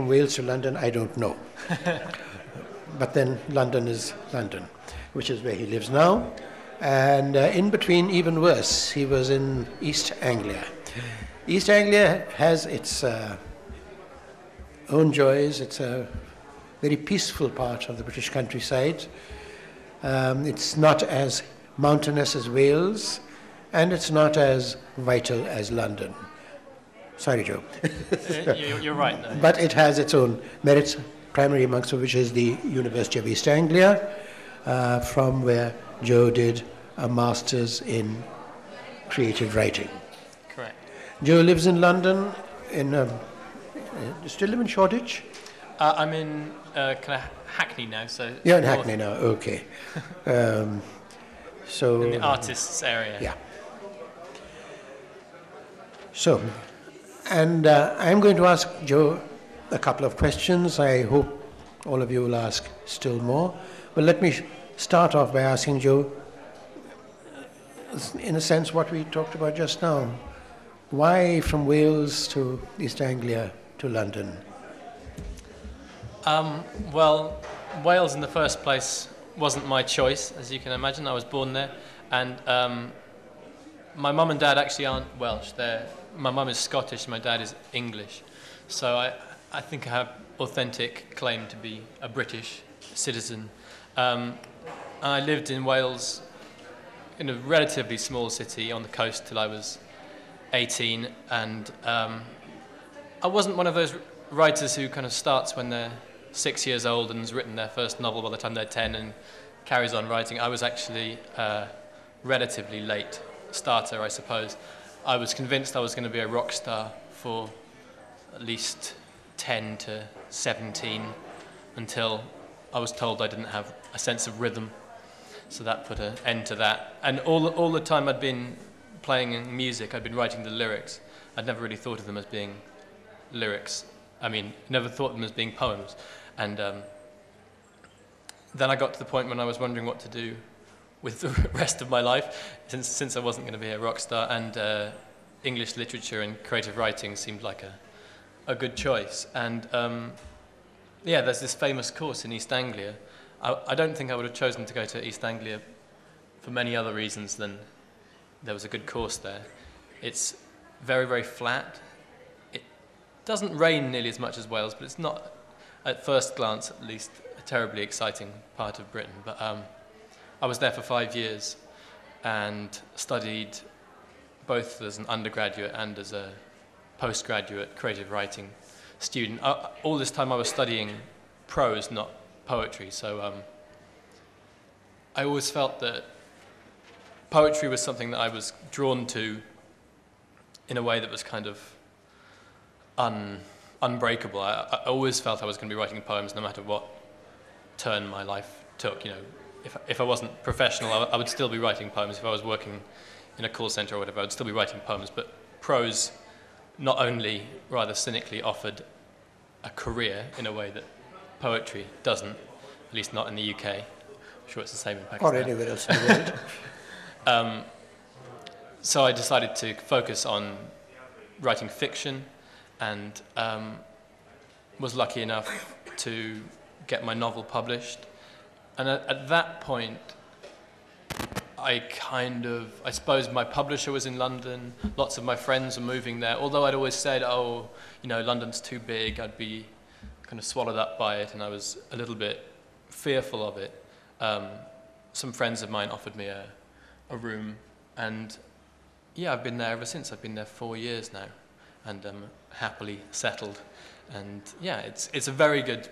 from Wales to London, I don't know. But then London is London, which is where he lives now. And in between, even worse, he was in East Anglia. East Anglia has its own joys. It's a very peaceful part of the British countryside. It's not as mountainous as Wales, and it's not as vital as London. Sorry, Joe. You're right, though. But it has its own merits, primary amongst which is the University of East Anglia, from where Joe did a master's in creative writing. Correct. Joe lives in London. Still live in Shoreditch? I'm in kind of Hackney now, so... You're in Hackney now, okay. So in the artists' area. Yeah. So, and I'm going to ask Joe a couple of questions. I hope all of you will ask still more. But let me start off by asking Joe, in a sense, what we talked about just now. Why from Wales to East Anglia to London? Well, Wales in the first place wasn't my choice, as you can imagine. I was born there, and my mum and dad actually aren't Welsh. My mum is Scottish, my dad is English. So I think I have authentic claim to be a British citizen. I lived in Wales in a relatively small city on the coast till I was 18, and I wasn't one of those writers who kind of starts when they're 6 years old and has written their first novel by the time they're 10 and carries on writing. I was actually a relatively late starter, I suppose. I was convinced I was going to be a rock star for at least 10 to 17 until I was told I didn't have a sense of rhythm. So that put an end to that. And all the time I'd been playing music, I'd been writing the lyrics. I'd never really thought of them as being lyrics. I mean, never thought of them as being poems. And then I got to the point when I was wondering what to do with the rest of my life, since I wasn't going to be a rock star, and English literature and creative writing seemed like a good choice. And yeah, there's this famous course in East Anglia. I don't think I would have chosen to go to East Anglia for many other reasons than there was a good course there. It's very, very flat. It doesn't rain nearly as much as Wales, but it's not, at first glance at least, a terribly exciting part of Britain. But I was there for 5 years and studied both as an undergraduate and as a postgraduate creative writing student. All this time I was studying prose, not poetry, so I always felt that poetry was something that I was drawn to in a way that was kind of unbreakable. I always felt I was going to be writing poems no matter what turn my life took. You know, if I wasn't professional, I would still be writing poems. If I was working in a call center or whatever, I would still be writing poems. But prose not only rather cynically offered a career in a way that poetry doesn't, at least not in the UK. I'm sure it's the same in Pakistan. Or anywhere else in the world. So I decided to focus on writing fiction, and was lucky enough to get my novel published. And at that point, I suppose my publisher was in London, lots of my friends were moving there, although I'd always said, oh, you know, London's too big, I'd be kind of swallowed up by it, and I was a little bit fearful of it. Some friends of mine offered me a room, and yeah, I've been there ever since. I've been there 4 years now, and happily settled. And yeah, it's a very good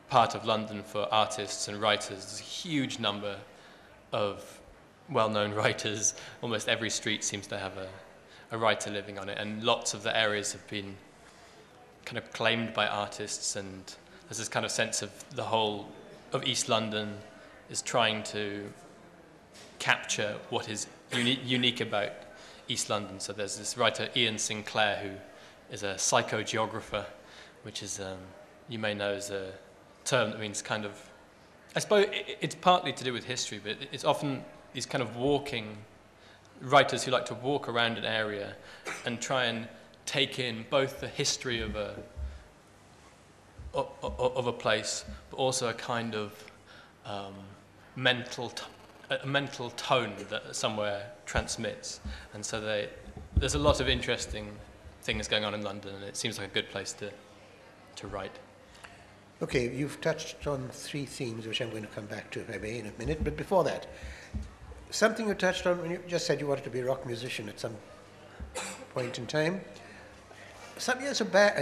part of London for artists and writers. There's a huge number of well-known writers. Almost every street seems to have a writer living on it, and lots of the areas have been kind of claimed by artists, and there's this kind of sense of the whole of East London is trying to capture what is unique about East London. So there's this writer, Ian Sinclair, who is a psychogeographer, which is, you may know, is a term that means kind of, I suppose it's partly to do with history, but it's often these kind of writers who like to walk around an area and try and take in both the history of of a place, but also a kind of mental tone that somewhere transmits. And so there's a lot of interesting things going on in London, and it seems like a good place to write. Okay, you've touched on three themes, which I'm going to come back to maybe in a minute. But before that, something you touched on when you just said you wanted to be a rock musician at some point in time. Some years back,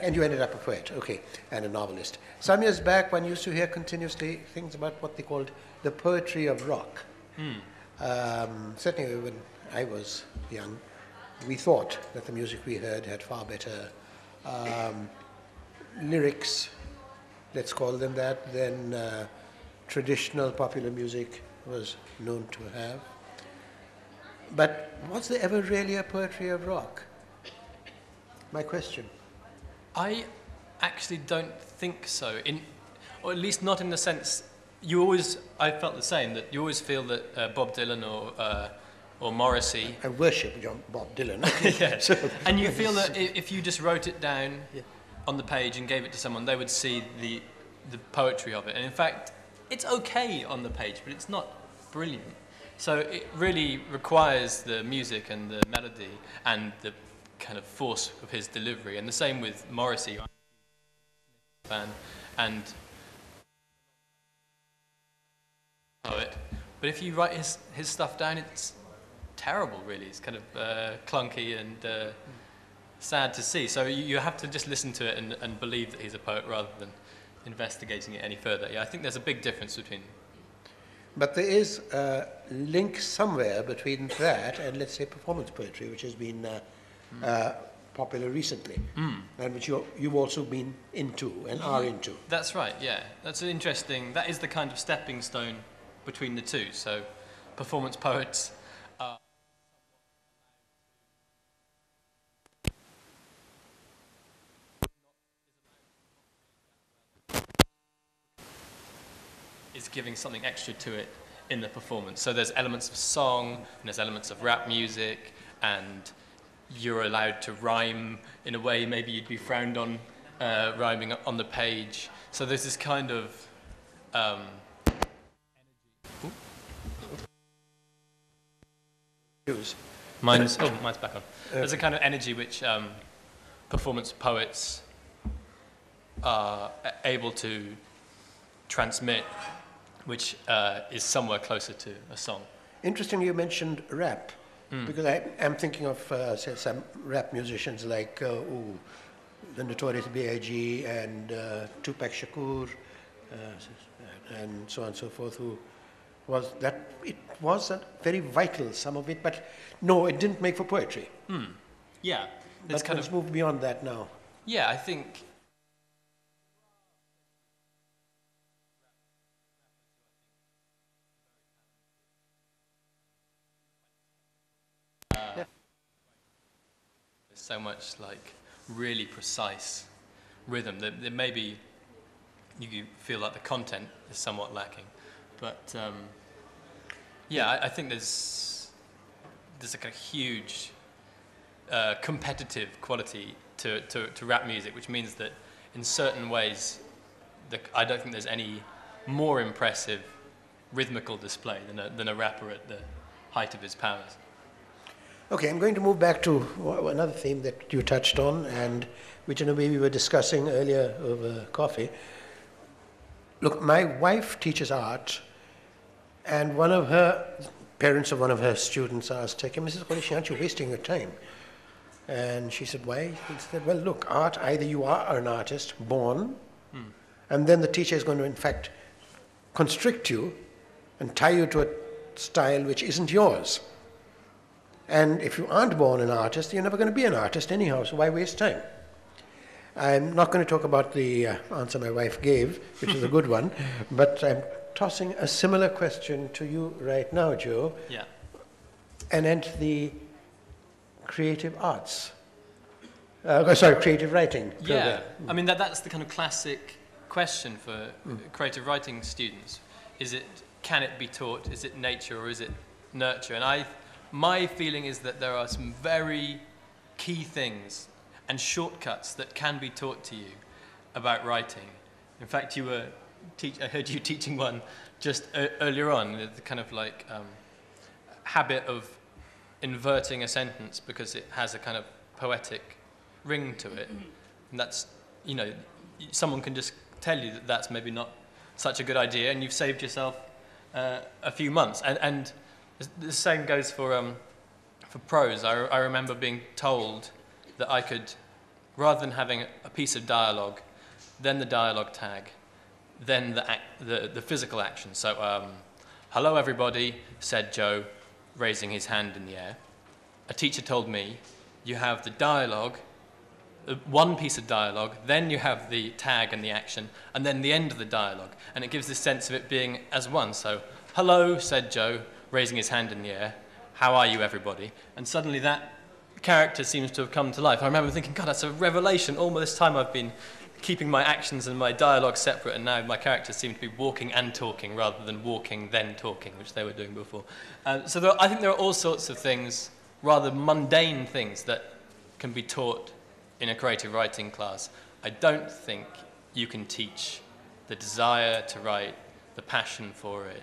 and you ended up a poet, okay, and a novelist. Some years back, one used to hear continuously things about what they called the poetry of rock. Certainly when I was young, we thought that the music we heard had far better lyrics, let's call them that, than traditional popular music was known to have. But was there ever really a poetry of rock? My question. I actually don't think so, or at least not in the sense, I felt the same, that you always feel that Bob Dylan or Morrissey... I worship Bob Dylan. Yeah. And you feel that if you just wrote it down on the page and gave it to someone, they would see the poetry of it. And in fact, it's okay on the page, but it's not brilliant. So it really requires the music and the melody and the kind of force of his delivery. And the same with Morrissey. And poet. But if you write his stuff down, it's terrible, really. It's kind of clunky and sad to see. So you have to just listen to it and believe that he's a poet rather than investigating it any further. Yeah, I think there's a big difference between... But there is a link somewhere between that and, let's say, performance poetry, which has been popular recently, and which you've also been into and are into. That's right, yeah. That's an interesting... That is the kind of stepping stone between the two. So performance poets are... is giving something extra to it in the performance. So there's elements of song, and there's elements of rap music, and you're allowed to rhyme in a way maybe you'd be frowned on rhyming on the page. So there's this kind of mine's back on. There's a kind of energy which performance poets are able to transmit, which is somewhere closer to a song. Interestingly, you mentioned rap, because I'm thinking of say, some rap musicians like the Notorious B.I.G. and Tupac Shakur, and so on and so forth, who was that, it was very vital, some of it, but no, it didn't make for poetry. Yeah. But kind let's move beyond that now. Yeah, I think... so much like really precise rhythm that maybe you feel like the content is somewhat lacking, but yeah, I think there's a kind of huge competitive quality to rap music, which means that in certain ways I don't think there's any more impressive rhythmical display than a rapper at the height of his powers. Okay, I'm going to move back to another theme that you touched on, and which in a way we were discussing earlier over coffee. Look, my wife teaches art, and one of her parents of one of her students asked her, Mrs. Qureshi, aren't you wasting your time? And she said, why? He said, well, look, art, either you are an artist, born, and then the teacher is going to, in fact, constrict you and tie you to a style which isn't yours. And if you aren't born an artist, you're never going to be an artist anyhow, so why waste time? I'm not going to talk about the answer my wife gave, which is a good one, but I'm tossing a similar question to you right now, Joe. Yeah. And the creative arts. Creative writing program. Yeah, I mean, that's the kind of classic question for creative writing students. Can it be taught? Is it nature or is it nurture? And my feeling is that there are some very key things and shortcuts that can be taught to you about writing In fact, I heard you teaching one just earlier on, the kind of like habit of inverting a sentence because it has a kind of poetic ring to it. And that's, someone can just tell you that that's maybe not such a good idea, and you've saved yourself a few months. And the same goes for prose. I remember being told that I could, rather than having a piece of dialogue, then the dialogue tag, then the physical action. So, hello everybody, said Joe, raising his hand in the air. A teacher told me, you have the dialogue, one piece of dialogue, then you have the tag and the action, and then the end of the dialogue. And it gives this sense of it being as one. So, hello, said Joe, raising his hand in the air. How are you, everybody? And suddenly that character seems to have come to life. I remember thinking, God, that's a revelation. All this time I've been keeping my actions and my dialogue separate, and now my characters seem to be walking and talking rather than walking then talking, which they were doing before. So I think there are all sorts of things, rather mundane things, that can be taught in a creative writing class. I don't think you can teach the desire to write, the passion for it,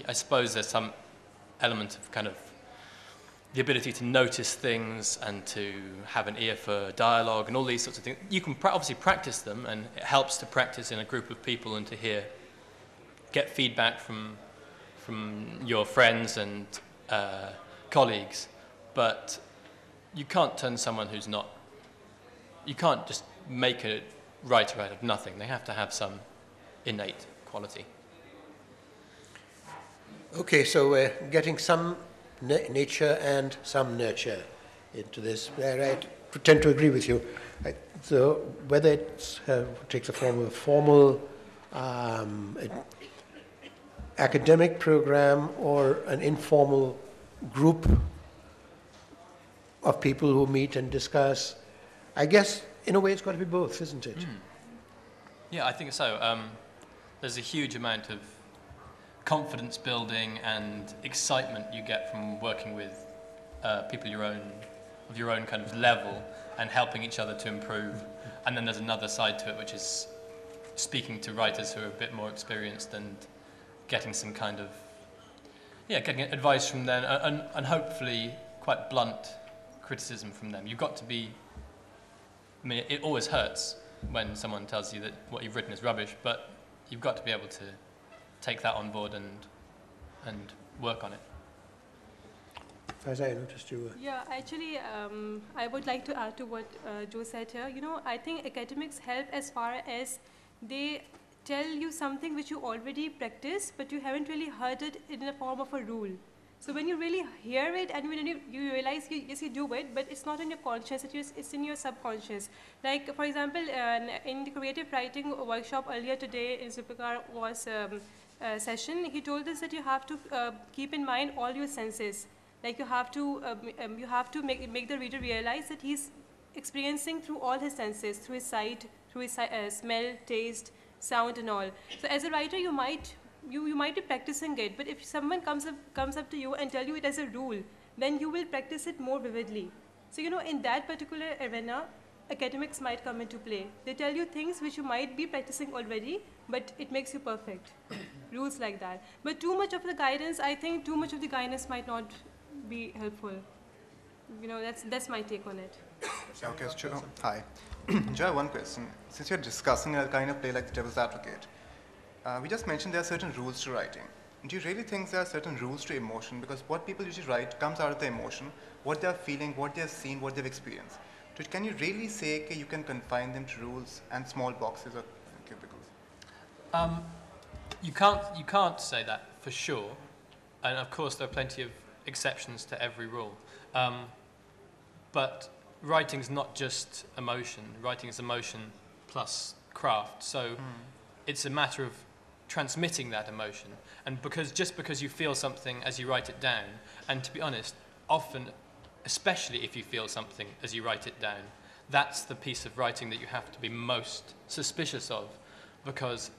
I suppose there's some element of kind of the ability to notice things and to have an ear for dialogue and all these sorts of things. You can obviously practice them, and it helps to practice in a group of people and to get feedback from your friends and colleagues. But you can't turn someone who's not, you can't just make a writer out of nothing. They have to have some innate quality. Okay, so we're getting some nature and some nurture into this. I tend to agree with you. So whether it takes the form of a formal academic program or an informal group of people who meet and discuss, I guess in a way it's got to be both, isn't it? Yeah, I think so. There's a huge amount of confidence building and excitement you get from working with people of your own kind of level and helping each other to improve. And then there's another side to it, which is speaking to writers who are a bit more experienced and getting some kind of, getting advice from them and hopefully quite blunt criticism from them. You've got to be, I mean, it always hurts when someone tells you that what you've written is rubbish, but you've got to be able to take that on board and work on it. As I noticed you were. Yeah, actually, I would like to add to what Joe said here. I think academics help as far as they tell you something which you already practice, but you haven't really heard it in the form of a rule. So when you really hear it and when you realize, yes, you do it, but it's not in your conscious, it's in your subconscious. Like, for example, in the creative writing workshop earlier today in Zulfikar was session, he told us that you have to keep in mind all your senses. Like you have to make the reader realize that he's experiencing through all his senses, through his sight, through his smell, taste, sound and all. So as a writer, you might be practicing it, but if someone comes up to you and tell you it as a rule, then you will practice it more vividly. So in that particular arena, academics might come into play. They tell you things which you might be practicing already, but it makes you perfect. Rules like that. But too much of the guidance, I think too much of the guidance might not be helpful. That's my take on it. Okay, Joe. Hi. Joe, one question. Since you're discussing a kind of play like the Devil's Advocate, we just mentioned there are certain rules to writing. Do you really think there are certain rules to emotion? Because what people usually write comes out of their emotion, what they're feeling, what they've seen, what they've experienced. So can you really say you can confine them to rules and small boxes or cubicles? You can't say that for sure, and of course there are plenty of exceptions to every rule. But writing's not just emotion. Writing is emotion plus craft. So it's a matter of transmitting that emotion. And just because you feel something as you write it down, and to be honest, often, especially if you feel something as you write it down, that's the piece of writing that you have to be most suspicious of, because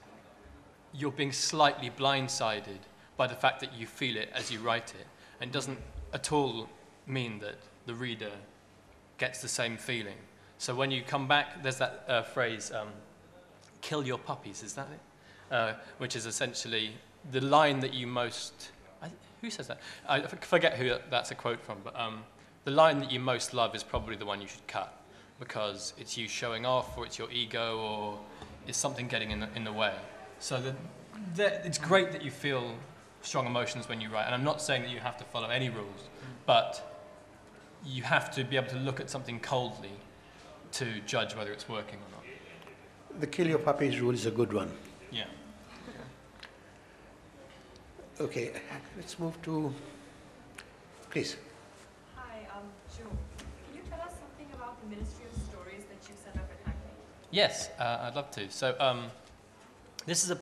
you're being slightly blindsided by the fact that you feel it as you write it. And it doesn't at all mean that the reader gets the same feeling. So when you come back, there's that phrase, kill your puppies, is that it? Which is essentially the line that you most... who says that? I forget who that's a quote from, but the line that you most love is probably the one you should cut, because it's you showing off, or it's your ego, or it's something getting in the way. So it's great that you feel strong emotions when you write, and I'm not saying that you have to follow any rules, but you have to be able to look at something coldly to judge whether it's working or not. The kill your puppies rule is a good one. Yeah. Okay, let's move to, please. Hi, Joe. Can you tell us something about the Ministry of Stories that you set up at Hackney? Yes, I'd love to. So this is